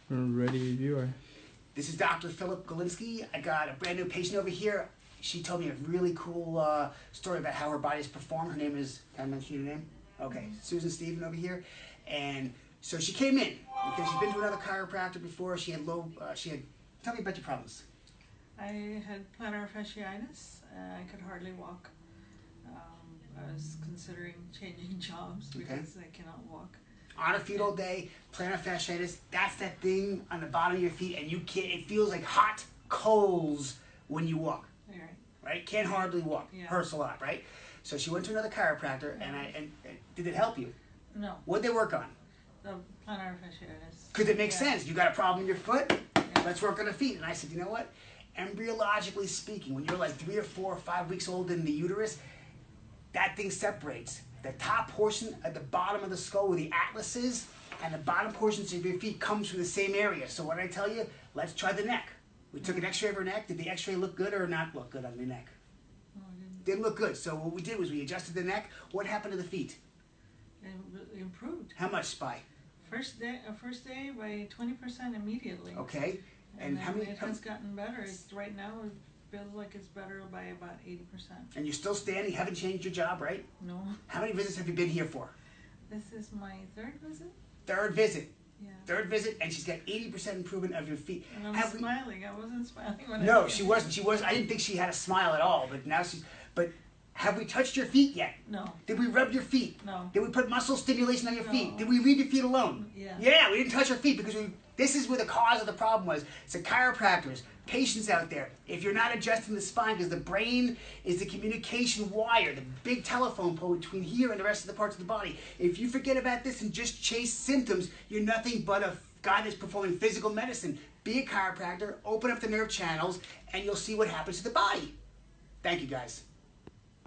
Ready, viewer. This is Dr. Philip Galinsky. I got a brand new patient over here. She told me a really cool story about how her body's performed. Her name is, can I mention your name? Okay, Susan Stephen over here. And so she came in because she's been to another chiropractor before. She had tell me about your problems. I had plantar fasciitis. I could hardly walk. I was considering changing jobs because I cannot walk. On her feet all day, plantar fasciitis, that's that thing on the bottom of your feet, and you can't, it feels like hot coals when you walk. Right? Can't hardly walk. Yeah. Hurts a lot, right? So she went to another chiropractor, and did it help you? No. What'd they work on? The plantar fasciitis. Because it makes sense. You got a problem in your foot? Yeah. Let's work on the feet. And I said, you know what? Embryologically speaking, when you're like 3 or 4 or 5 weeks old in the uterus, that thing separates. The top portion at the bottom of the skull where the atlas is, and the bottom portions of your feet comes from the same area. So what did I tell you? Let's try the neck. We took an x-ray of her neck. Did the x-ray look good or not look good on the neck? No, it Didn't look good. So what we did was we adjusted the neck. What happened to the feet? It improved. How much, Spy? First day by 20% immediately. Okay. And how many? It has gotten better. Right now it feels like it's better by about 80%. And you're still standing? Haven't changed your job, right? No. How many visits have you been here for? This is my third visit. Third visit. Yeah. Third visit, and she's got 80% improvement of your feet. And I'm smiling. I wasn't smiling when No, she wasn't. She was. I didn't think she had a smile at all. But now she's. But have we touched your feet yet? No. Did we rub your feet? No. Did we put muscle stimulation on your feet? No. Did we leave your feet alone? Yeah. Yeah, we didn't touch her feet because this is where the cause of the problem was. So chiropractors, patients out there, if you're not adjusting the spine, because the brain is the communication wire, the big telephone pole between here and the rest of the parts of the body. If you forget about this and just chase symptoms, you're nothing but a guy that's performing physical medicine. Be a chiropractor, open up the nerve channels, and you'll see what happens to the body. Thank you, guys.